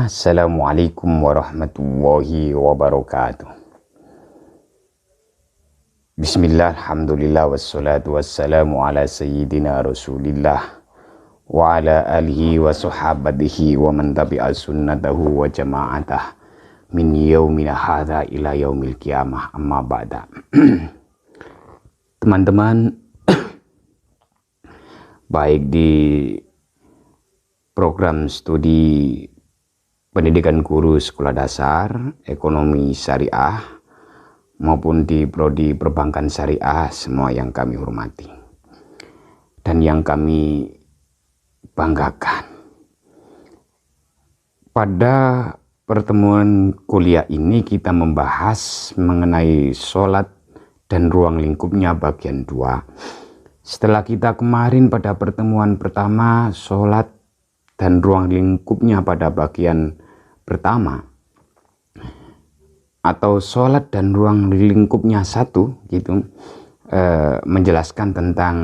Assalamualaikum warahmatullahi wabarakatuh. Bismillah, alhamdulillah, wassalatu wassalamu ala sayyidina rasulillah wa ala alihi wa sahabatihi wa man tabi'a sunnatahu wa jama'atah min yaumina hadha ila yaumil qiyamah, amma ba'da. Teman-teman, baik di program studi pendidikan guru sekolah dasar, ekonomi syariah, maupun di prodi perbankan syariah, semua yang kami hormati dan yang kami banggakan. Pada pertemuan kuliah ini kita membahas mengenai sholat dan ruang lingkupnya bagian 2. Setelah kita kemarin pada pertemuan pertama sholat dan ruang lingkupnya pada bagian pertama, atau sholat dan ruang lingkupnya 1 gitu, menjelaskan tentang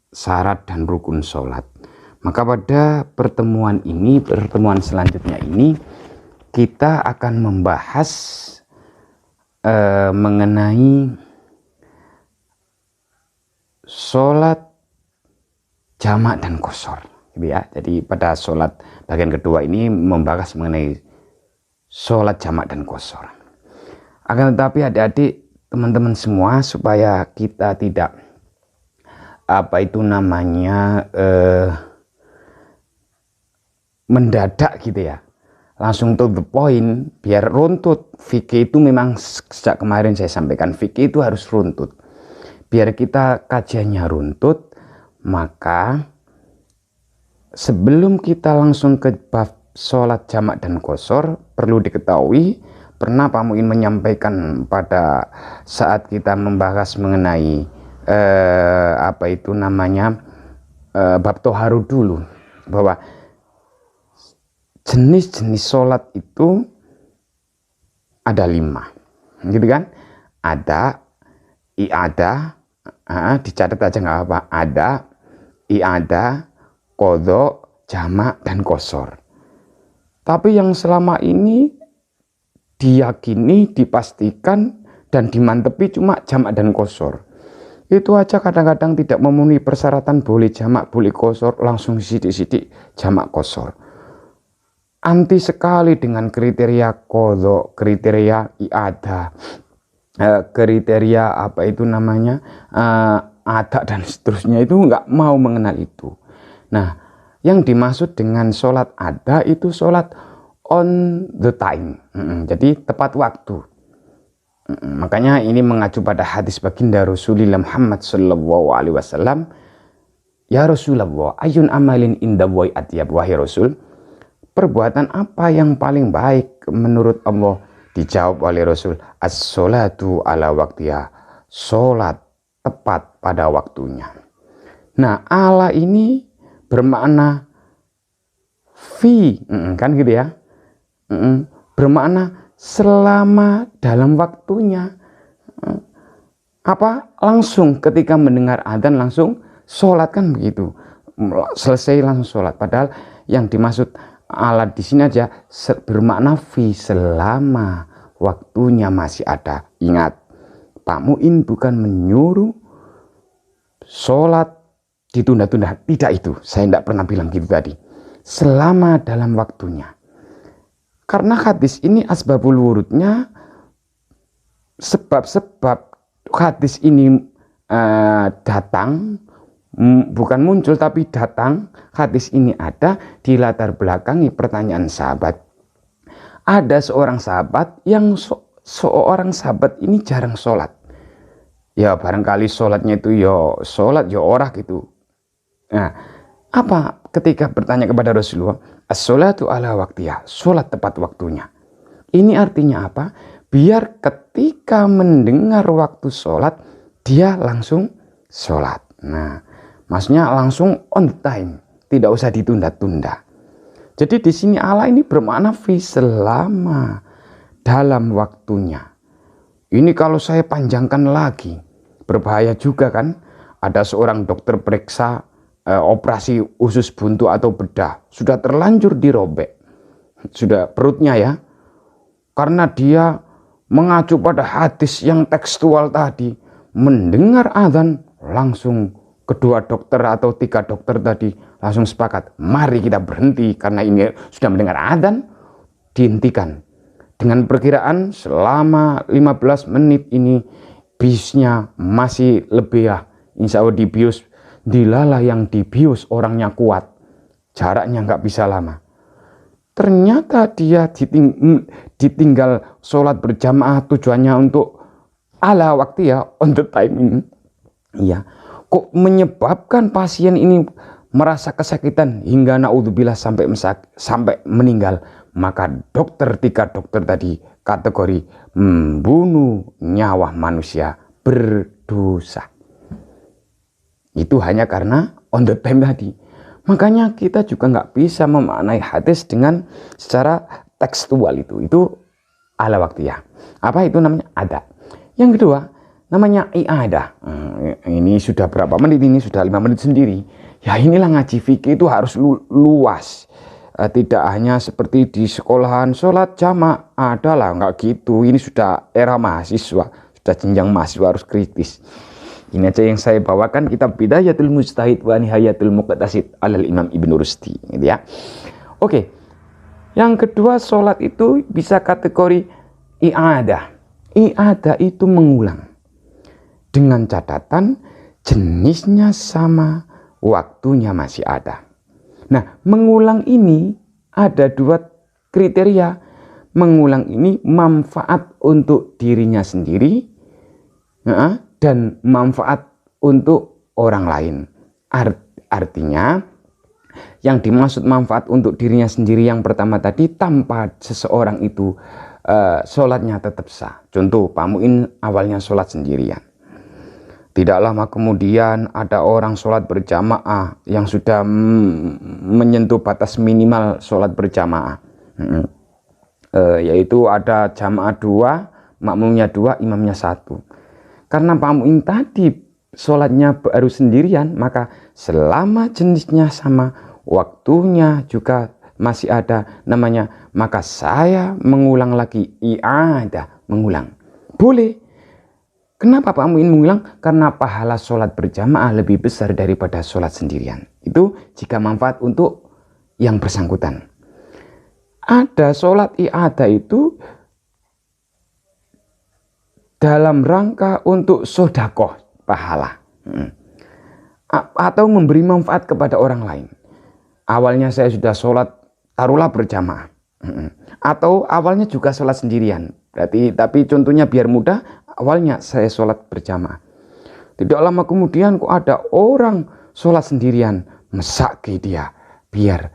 syarat dan rukun sholat. Maka pada pertemuan selanjutnya ini kita akan membahas mengenai sholat jamak dan qashar gitu ya. Jadi pada sholat bagian kedua ini membahas mengenai sholat jamak dan qashar. Akan tetapi adik-adik, teman-teman semua, supaya kita tidak mendadak gitu ya, langsung to the point, biar runtut. Fikih itu memang sejak kemarin saya sampaikan, fikih itu harus runtut. Biar kita kajiannya runtut, maka sebelum kita langsung ke bab sholat jamak dan qashar, perlu diketahui, pernah Pak Muin menyampaikan pada saat kita membahas mengenai bab toharu dulu, bahwa jenis-jenis sholat itu ada 5 gitu kan. Ada i'adah, dicatat aja nggak apa, ada i'adah, qadha, jamak, dan qashar. Tapi yang selama ini diyakini, dipastikan, dan dimantepi cuma jamak dan qashar. Itu aja kadang-kadang tidak memenuhi persyaratan, boleh jamak, boleh qashar, langsung sidik-sidik jamak qashar. Anti sekali dengan kriteria qadha, kriteria i'adah, kriteria adak dan seterusnya, itu nggak mau mengenal itu. Nah, yang dimaksud dengan sholat ada itu sholat on the time, jadi tepat waktu. Makanya ini mengacu pada hadis baginda Rasulullah Muhammad sallallahu alaihi wasallam. Ya Rasulullah, ayun amalin indallahi atyab, wahai Rasul, perbuatan apa yang paling baik menurut Allah? Dijawab oleh Rasul, as-sholatu ala waktiha, sholat tepat pada waktunya. Nah, ala ini bermakna fi, kan gitu ya, bermakna selama dalam waktunya. Langsung ketika mendengar adzan langsung sholat, kan begitu, selesai langsung sholat. Padahal yang dimaksud alat di sini aja bermakna fi, selama waktunya masih ada. Ingat, Pak Muin bukan menyuruh sholat ditunda-tunda, tidak, itu saya tidak pernah bilang gitu tadi. Selama dalam waktunya. Karena hadis ini asbabul wurudnya, sebab-sebab hadis ini datang, bukan muncul tapi datang. Hadis ini ada di latar belakangi pertanyaan sahabat. Ada seorang sahabat yang seorang sahabat ini jarang sholat. Ya barangkali sholatnya itu ya sholat ya orang gitu. Nah, ketika bertanya kepada Rasulullah, as-sholatu ala waktiha, sholat tepat waktunya. Ini artinya apa? Biar ketika mendengar waktu sholat, dia langsung sholat. Nah, maksudnya langsung on time, tidak usah ditunda-tunda. Jadi di sini ala ini bermakna fi, selama dalam waktunya. Ini kalau saya panjangkan lagi, berbahaya juga kan. Ada seorang dokter periksa operasi usus buntu atau bedah, sudah terlanjur dirobek. sudah perutnya ya, karena dia mengacu pada hadis yang tekstual tadi, mendengar azan langsung kedua dokter atau 3 dokter tadi langsung sepakat, mari kita berhenti karena ini sudah mendengar azan, dihentikan. Dengan perkiraan selama 15 menit ini biusnya masih lebih ya, insya Allah dibius, dilalah yang dibius orangnya kuat, jaraknya nggak bisa lama. Ternyata dia ditinggal sholat berjamaah tujuannya untuk ala waktu ya, on the time ini. Iya, kok menyebabkan pasien ini merasa kesakitan hingga naudzubillah sampai meninggal. Maka 3 dokter tadi kategori membunuh nyawa manusia berdosa. Itu hanya karena on the time tadi. Makanya kita juga nggak bisa memaknai hadis dengan secara tekstual itu ala waktu ya. Apa itu namanya? Ada. Yang kedua namanya i'adah. Ini sudah berapa menit ini? Sudah 5 menit sendiri. Ya inilah ngaji fikih itu harus luas. Tidak hanya seperti di sekolahan sholat jamaah adalah nggak gitu. Ini sudah era mahasiswa, sudah jenjang mahasiswa harus kritis. Ini aja yang saya bawakan, kitab Bidayatul Mujtahid wa Nihayatul Muqtasid alal Imam Ibnu Rusdi, gitu ya. Oke. Yang kedua, sholat itu bisa kategori i'adah. I'adah itu mengulang. Dengan catatan jenisnya sama, waktunya masih ada. Nah, mengulang ini ada 2 kriteria. Mengulang ini manfaat untuk dirinya sendiri, dan manfaat untuk orang lain. Artinya yang dimaksud manfaat untuk dirinya sendiri yang pertama tadi, tanpa seseorang itu sholatnya tetap sah. Contoh, Pak Muin awalnya sholat sendirian, tidak lama kemudian ada orang sholat berjamaah yang sudah menyentuh batas minimal sholat berjamaah, yaitu ada jamaah 2, makmumnya 2, imamnya 1. Karena Pak Muin tadi sholatnya baru sendirian, maka selama jenisnya sama, waktunya juga masih ada namanya, maka saya mengulang lagi, i'adah, mengulang. Boleh. Kenapa Pak Muin mengulang? Karena pahala sholat berjamaah lebih besar daripada sholat sendirian. Itu jika manfaat untuk yang bersangkutan. Ada sholat i'adah itu dalam rangka untuk sodakoh pahala, atau memberi manfaat kepada orang lain. Awalnya saya sudah sholat taruhlah berjamaah, atau awalnya juga sholat sendirian. Tapi contohnya biar mudah, awalnya saya sholat berjamaah. Tidak lama kemudian kok ada orang sholat sendirian, mesaki dia biar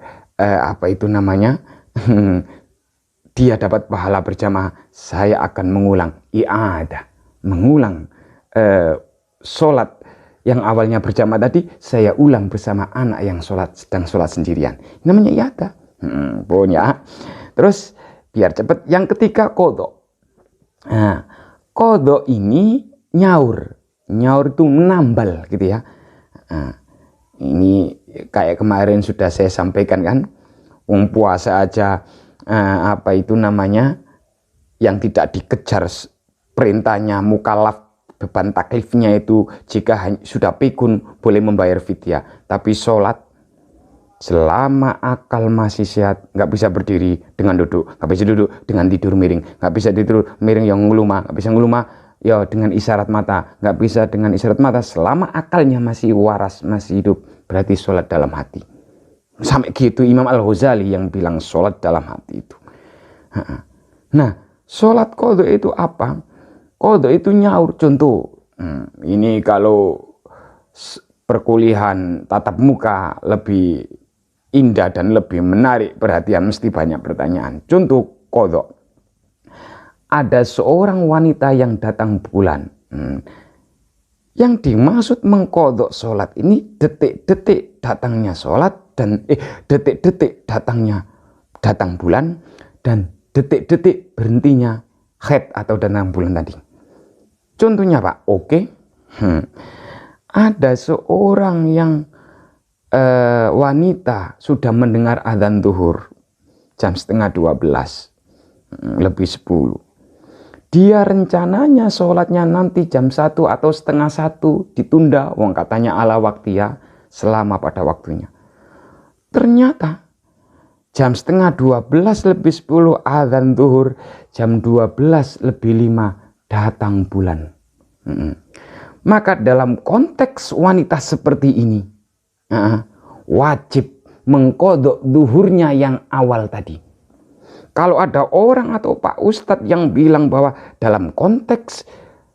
dia dapat pahala berjamaah. Saya akan mengulang i'adah, mengulang sholat yang awalnya berjamaah tadi, saya ulang bersama anak yang sedang sholat sendirian. Ini namanya i'adah. Punya. Terus biar cepat. Yang ketiga qadha. Nah, qadha ini nyaur itu menambal gitu ya. Nah, ini kayak kemarin sudah saya sampaikan kan, puasa aja yang tidak dikejar perintahnya mukallaf, beban taklifnya itu jika sudah pikun boleh membayar fidyah. Tapi sholat selama akal masih sehat, nggak bisa berdiri dengan duduk, nggak bisa duduk dengan tidur miring, nggak bisa tidur miring yang ngelumah, nggak bisa ngelumah ya dengan isyarat mata, nggak bisa dengan isyarat mata, selama akalnya masih waras, masih hidup, berarti sholat dalam hati. Sampai gitu Imam Al-Ghazali yang bilang sholat dalam hati itu. Nah, sholat qadha itu apa? Qadha itu nyaur. Contoh, ini kalau perkuliahan tatap muka lebih indah dan lebih menarik perhatian, mesti banyak pertanyaan. Contoh qadha. Ada seorang wanita yang datang bulan. Yang dimaksud mengqadha sholat ini detik-detik datangnya sholat, dan detik-detik datang bulan, dan detik-detik berhentinya haid atau datang bulan tadi. Contohnya Pak, oke. Ada seorang yang wanita sudah mendengar adzan zuhur jam setengah 12 lebih 10. Dia rencananya sholatnya nanti jam 1 atau setengah 1 ditunda, wong katanya ala waktiya, selama pada waktunya. Ternyata jam setengah 12 lebih 10 azan zuhur, jam 12 lebih 5 datang bulan. Maka dalam konteks wanita seperti ini wajib mengkodok zuhurnya yang awal tadi. Kalau ada orang atau Pak Ustadz yang bilang bahwa dalam konteks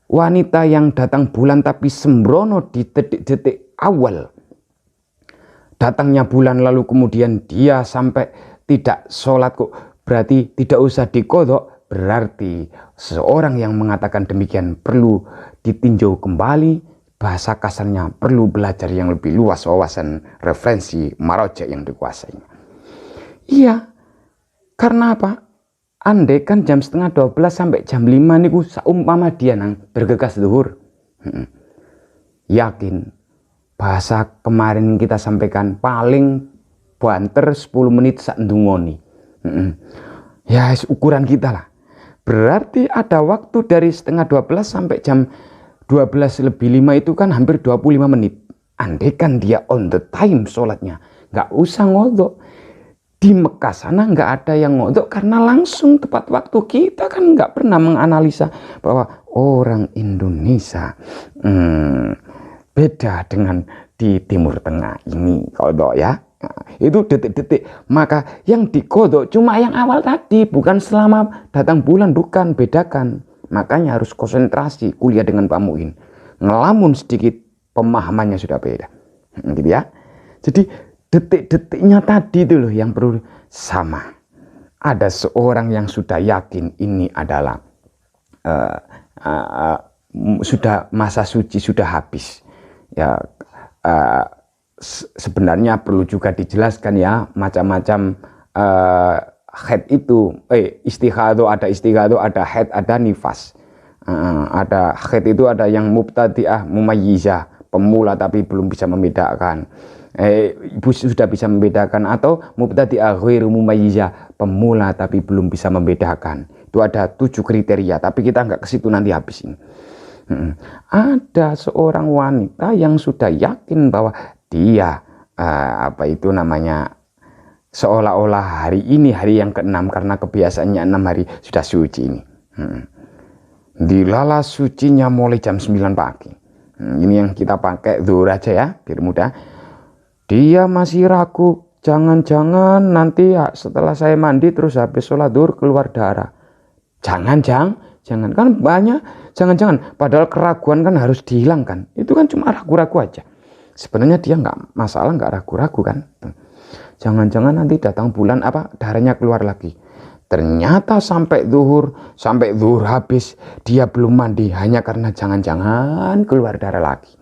wanita yang datang bulan tapi sembrono di detik-detik awal datangnya bulan lalu kemudian dia sampai tidak sholat kok, berarti tidak usah dikodok, berarti seorang yang mengatakan demikian perlu ditinjau kembali, bahasa kasarnya perlu belajar yang lebih luas wawasan referensi marojek yang dikuasainya. Iya, karena apa? Andai kan jam setengah 12 sampai jam 5 niku saumpama dia nang bergegas zuhur. Yakin bahasa kemarin kita sampaikan paling banter 10 menit sak ndungoni. Ya ukuran kita lah. Berarti ada waktu dari setengah 12 sampai jam 12 lebih 5 itu kan hampir 25 menit. Andai kan dia on the time sholatnya, nggak usah ngodok. Di Mekah sana nggak ada yang ngodok karena langsung tepat waktu. Kita kan nggak pernah menganalisa bahwa orang Indonesia beda dengan di Timur Tengah ini kodok ya. Nah, itu detik-detik. Maka yang dikodok cuma yang awal tadi, bukan selama datang bulan, bukan, bedakan. Makanya harus konsentrasi kuliah dengan Pak Muin. Ngelamun sedikit pemahamannya sudah beda. Gitu ya. Jadi detik-detiknya tadi itu loh yang perlu sama. Ada seorang yang sudah yakin ini adalah sudah masa suci sudah habis. Ya sebenarnya perlu juga dijelaskan ya macam-macam haid itu istighadah, ada haid, ada nifas. Ada haid itu ada yang mubtadi'ah mumayyizah, pemula tapi belum bisa membedakan. Ibu sudah bisa membedakan, atau mubtadi'ah ghairu mumayyizah, pemula tapi belum bisa membedakan. Itu ada 7 kriteria, tapi kita nggak ke situ, nanti habis ini. Ada seorang wanita yang sudah yakin bahwa dia seolah-olah hari ini hari yang ke-6 karena kebiasaannya 6 hari sudah suci ini. Dilala sucinya mulai jam 9 pagi. Ini yang kita pakai zuhur aja ya, biar mudah. Dia masih ragu, jangan-jangan nanti ya, setelah saya mandi terus habis sholat zuhur keluar darah. Jangan kan banyak jangan-jangan, padahal keraguan kan harus dihilangkan. Itu kan cuma ragu-ragu aja. Sebenarnya dia nggak masalah, nggak ragu-ragu kan. Jangan-jangan nanti datang bulan darahnya keluar lagi. Ternyata sampai zuhur habis dia belum mandi hanya karena jangan-jangan keluar darah lagi.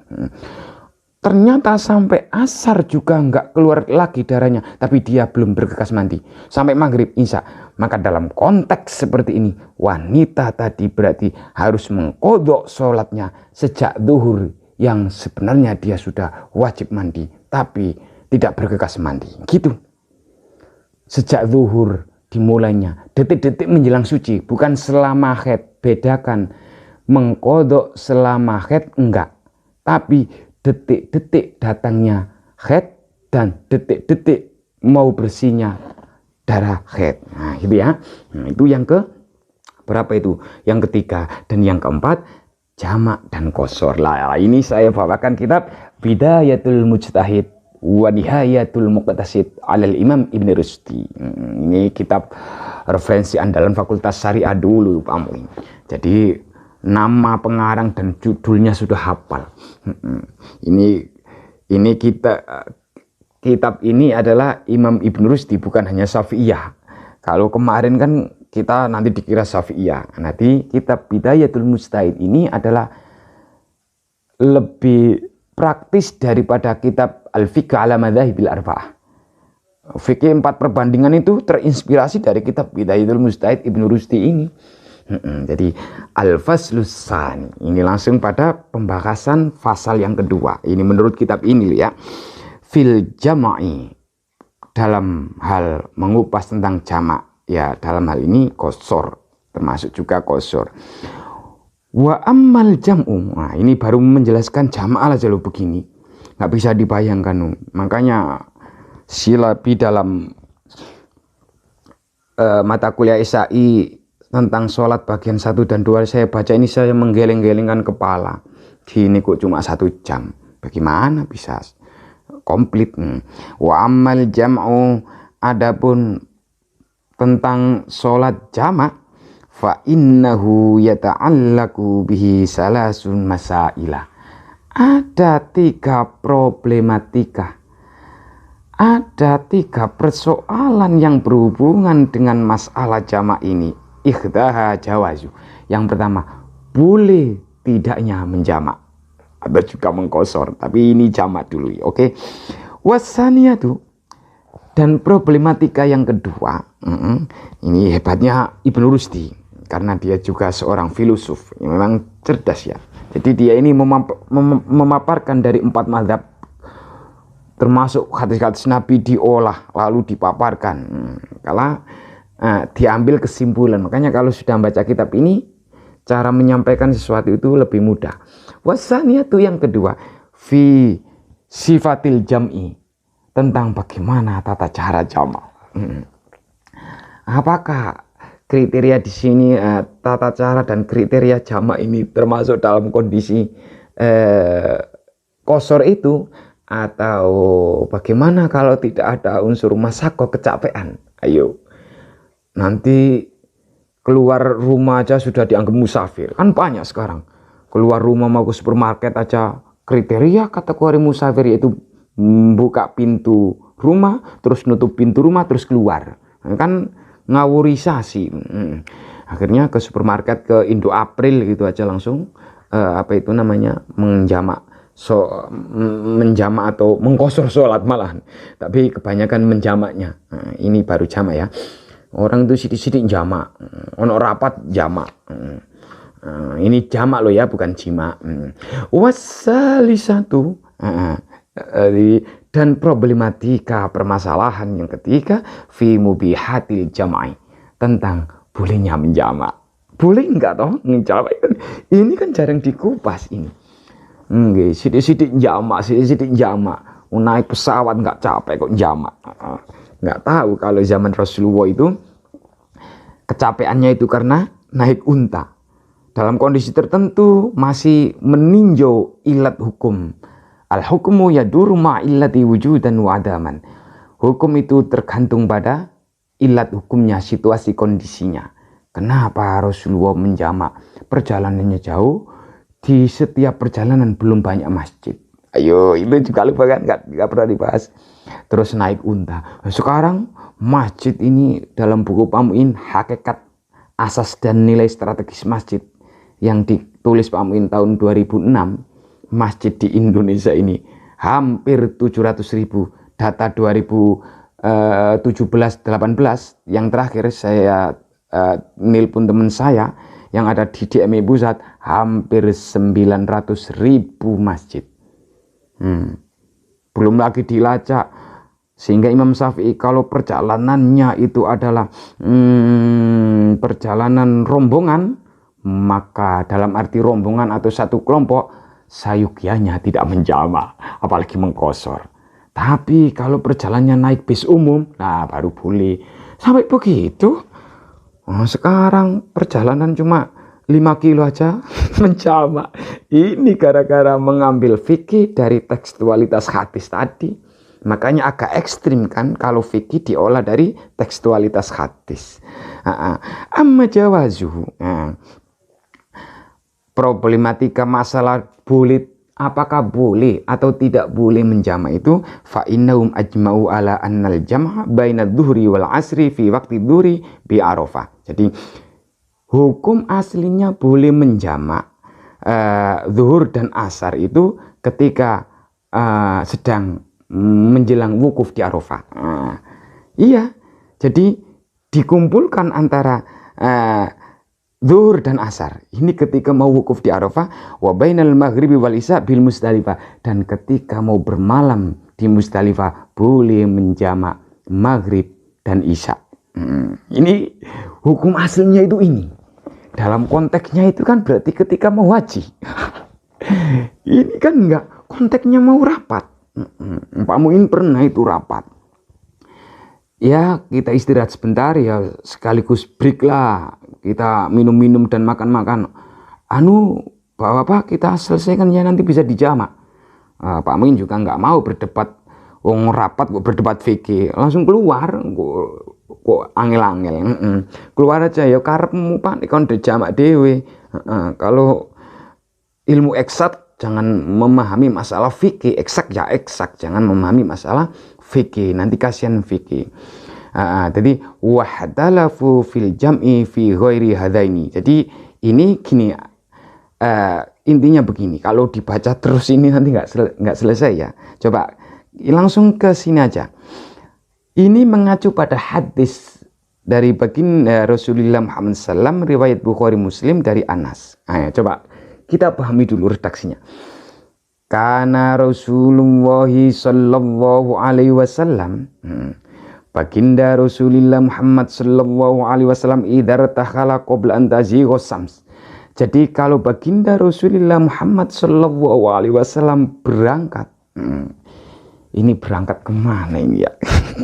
Ternyata sampai asar juga nggak keluar lagi darahnya, tapi dia belum bergegas mandi. Sampai maghrib, isya. Maka dalam konteks seperti ini, wanita tadi berarti harus mengkodok sholatnya sejak zuhur yang sebenarnya dia sudah wajib mandi, tapi tidak bergegas mandi. Gitu. Sejak zuhur dimulainya, detik-detik menjelang suci, bukan selama haid. Bedakan, mengkodok selama haid enggak, tapi detik-detik datangnya haid dan detik-detik mau bersihnya darah haid. Nah, gitu ya. Nah, itu yang ke berapa itu? Yang ketiga. Dan yang keempat, jamak dan qasar. Lah, ini saya bawakan kitab Bidayatul Mujtahid wa Nihayatul Muqtasid alal Imam Ibn Rushdi. Ini kitab referensi andalan Fakultas Syariah dulu, Pak Muin. Jadi nama pengarang dan judulnya sudah hafal. Ini kitab ini adalah Imam Ibn Rushdi, bukan hanya Syafi'iyah. Kalau kemarin kan kita nanti dikira Syafi'iyah. Nanti kitab Bidayatul Mujtahid ini adalah lebih praktis daripada kitab Al-Fiqh ala Madzahibil Arba'ah. Fikih 4 perbandingan itu terinspirasi dari kitab Bidayatul Mujtahid Ibn Rushdi ini. Jadi Al-Faslus Tsani, ini langsung pada pembahasan fasal yang kedua. Ini menurut kitab ini ya. Fil jama'i, dalam hal mengupas tentang jamak, ya dalam hal ini qasar, termasuk juga qasar. Wa ammal jam'u, nah ini baru menjelaskan jamak aja loh begini, nggak bisa dibayangkan. Makanya Silabi dalam mata kuliah SAI tentang sholat bagian 1 dan 2 saya baca ini, saya menggeleng-gelengkan kepala. Gini kok cuma 1 jam, bagaimana bisa komplit? Wa ammal jam'u, adapun tentang sholat jamak, fa innahu yata'allaku bihi salasun masailah. Ada 3 problematika, ada 3 persoalan yang berhubungan dengan masalah jamak ini. Ikhdaha jawazu. Yang pertama, boleh tidaknya menjamak. Ada juga mengqasar, tapi ini jamak dulu, oke. Wasaniyatu, dan problematika yang kedua, ini hebatnya Ibnu Rusdi, karena dia juga seorang filosof yang memang cerdas ya. Jadi dia ini memaparkan dari 4 mazhab, termasuk hadis-hadis Nabi diolah lalu dipaparkan. Kalau diambil kesimpulan, makanya kalau sudah membaca kitab ini, cara menyampaikan sesuatu itu lebih mudah. Wasaniyatu, yang kedua, fi sifatil jam'i, tentang bagaimana tata cara jamak. Apakah kriteria di sini, tata cara dan kriteria jamak ini termasuk dalam kondisi qasar itu, atau bagaimana kalau tidak ada unsur masyaqqah, kecapean? Ayo, nanti keluar rumah aja sudah dianggap musafir, kan banyak sekarang. Keluar rumah mau ke supermarket aja kriteria kategori musafir, yaitu buka pintu rumah, terus nutup pintu rumah, terus keluar. Kan ngawurisasi. Akhirnya ke supermarket, ke Indo April gitu aja langsung apa itu namanya, menjamak atau mengqasar sholat malahan, tapi kebanyakan menjamaknya. Ini baru jamak ya. Orang itu sidik-sidik jamak, ono rapat jamak. Ini jamak loh ya, bukan jima. Wasalisatu, dan problematika permasalahan yang ketiga, fi mubihatil jam'i, tentang bolehnya menjamak. Boleh enggak toh menjamak? Ini kan jarang dikupas ini. Sidik-sidik jamak, sidik-sidik jamak. Naik pesawat nggak capek kok jamak. Nggak tahu kalau zaman Rasulullah itu kecapeannya itu karena naik unta. Dalam kondisi tertentu masih meninjau ilat hukum. Al-hukmu yaduru ma'illati wujudan wa adaman. Hukum itu tergantung pada ilat hukumnya, situasi kondisinya. Kenapa Rasulullah menjamak? Perjalanannya jauh, di setiap perjalanan belum banyak masjid. Ayo, itu juga lupa kan, nggak pernah dibahas. Terus naik unta. Sekarang masjid ini dalam buku Pak Muin, Hakikat Asas dan Nilai Strategis Masjid, yang ditulis Pak Muin tahun 2006, masjid di Indonesia ini hampir 700.000. Data 2017-18 yang terakhir saya nelpon teman saya yang ada di DMI Pusat, hampir 900.000 masjid. Belum lagi dilacak, sehingga Imam Syafi'i kalau perjalanannya itu adalah perjalanan rombongan, maka dalam arti rombongan atau satu kelompok, sayukianya tidak menjamak, apalagi mengqasar. Tapi kalau perjalanannya naik bis umum, nah baru boleh. Sampai begitu. Sekarang perjalanan cuma 5 kilo aja menjamak. Ini gara-gara mengambil fikih dari tekstualitas hadis tadi. Makanya agak ekstrim kan kalau fikih diolah dari tekstualitas hadis. Amma jawazuhu. Problematika masalah boleh, apakah boleh atau tidak boleh menjamak itu, fa innahum ajma'u ala annal jam'a baina dhuhri wal asri fi waqti dhuhri bi Arafah. Jadi hukum aslinya boleh menjamak zuhur dan asar itu ketika sedang menjelang wukuf di Arafah. Iya, jadi dikumpulkan antara zuhur dan asar. Ini ketika mau wukuf di Arafah, wa bainal maghribi wal isya bil Musdalifah, dan ketika mau bermalam di Musdalifah boleh menjamak maghrib, dan isya. Ini hukum aslinya itu ini. Dalam konteksnya itu kan berarti ketika mau haji. Ini kan enggak, konteksnya mau rapat. Pak Muin pernah itu rapat. Ya kita istirahat sebentar ya, sekaligus break lah. Kita minum-minum dan makan-makan. Bapak kita selesaikan ya, nanti bisa dijamak. Pak Muin juga nggak mau berdebat. Rapat kok berdebat fikih, langsung keluar. Kok angel-angel. Keluar aja ya, karepmu Pak kon dijamak dewe. Kalau ilmu eksak jangan memahami masalah fikih, eksak ya eksak, jangan memahami masalah fikih, nanti kasihan fikih. Jadi wahdalafu fil jam'i fi ghairi hadaini. Jadi ini gini, intinya begini, kalau dibaca terus ini nanti nggak selesai ya. Coba langsung ke sini aja. Ini mengacu pada hadis dari baginda Rasulullah Muhammad SAW, riwayat Bukhari Muslim dari Anas. Coba kita pahami dulu redaksinya. Karena Rasulullah sallallahu alaihi wasallam, baginda Rasulullah Muhammad sallallahu alaihi wasallam idza takhala qabla an tazigha syams. Jadi kalau baginda Rasulullah Muhammad sallallahu alaihi wasallam berangkat, ini berangkat kemana ini ya?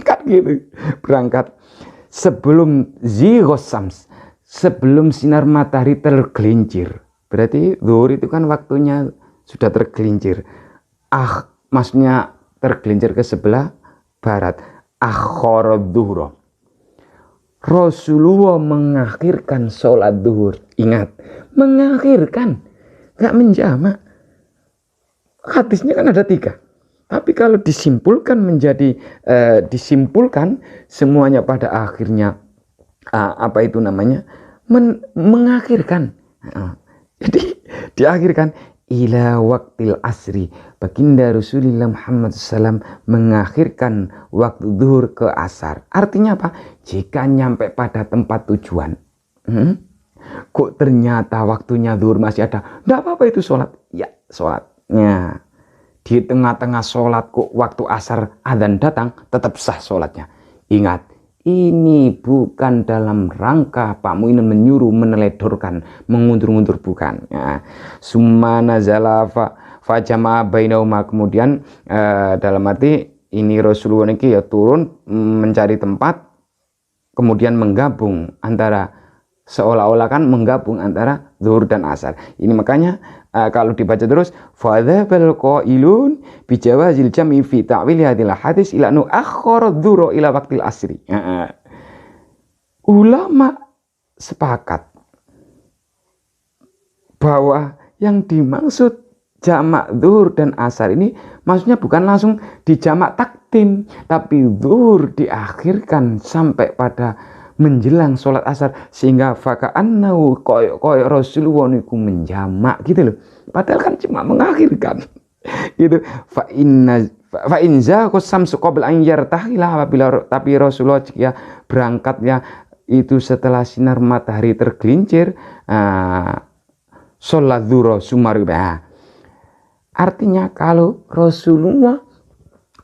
Kan gitu, berangkat sebelum zighos syams, sebelum sinar matahari tergelincir. Berarti zuhur itu kan waktunya sudah tergelincir. Maksudnya tergelincir ke sebelah barat. Akhorod zuhur. Rasulullah mengakhirkan sholat zuhur. Ingat, mengakhirkan, gak menjamak. Hadisnya kan ada 3. Tapi kalau disimpulkan menjadi disimpulkan semuanya pada akhirnya mengakhirkan. Jadi diakhirkan ila waktil asri. Baginda Rasulullah Muhammad SAW mengakhirkan waktu zuhur ke asar. Artinya apa? Jika nyampe pada tempat tujuan, kok ternyata waktunya zuhur masih ada, enggak apa-apa itu sholat. Ya sholatnya. Di tengah-tengah sholat kok waktu asar adzan datang, tetap sah sholatnya. Ingat, ini bukan dalam rangka Pak Muin menyuruh, meneledorkan, mengundur-undur, bukan. Summa nazala fajama bainahuma, kemudian dalam arti ini Rasulullah ini ya turun mencari tempat, kemudian menggabung antara, seolah-olah kan menggabung antara zuhur dan asar. Ini makanya kalau dibaca terus, fadzabal qailun bijawazil jam'i fi ta'wil hadil hadis ila nu akhara dzura ila waqtil asri. Ulama sepakat bahwa yang dimaksud jamak zuhur dan asar ini maksudnya bukan langsung dijamak takdim, tapi zuhur diakhirkan sampai pada menjelang sholat asar, sehingga faka'annahu koyok Rasulullah niku menjamak gitu loh. Padahal kan cuma mengakhirkan gitu. Fa in zaqas samsu qabla an yartahila, apabila tapi Rasulullah jika berangkatnya itu setelah sinar matahari tergelincir, sholat zuhur sumaribah. Artinya kalau Rasulullah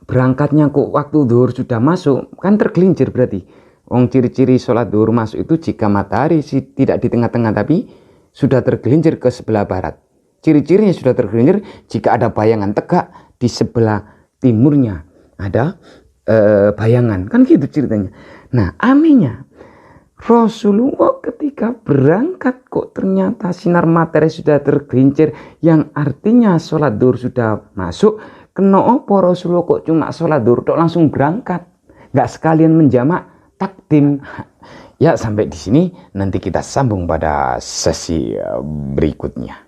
berangkatnya kok waktu zuhur sudah masuk, kan tergelincir berarti. Ciri-ciri sholat zuhur masuk itu jika matahari tidak di tengah-tengah tapi sudah tergelincir ke sebelah barat. Ciri-cirinya sudah tergelincir jika ada bayangan tegak di sebelah timurnya. Ada bayangan, kan gitu ceritanya. Nah, anehnya Rasulullah ketika berangkat kok ternyata sinar matahari sudah tergelincir, yang artinya sholat zuhur sudah masuk. Kenapa Rasulullah kok cuma sholat zuhur langsung berangkat, nggak sekalian menjamak takdim? Ya, sampai di sini, nanti kita sambung pada sesi berikutnya.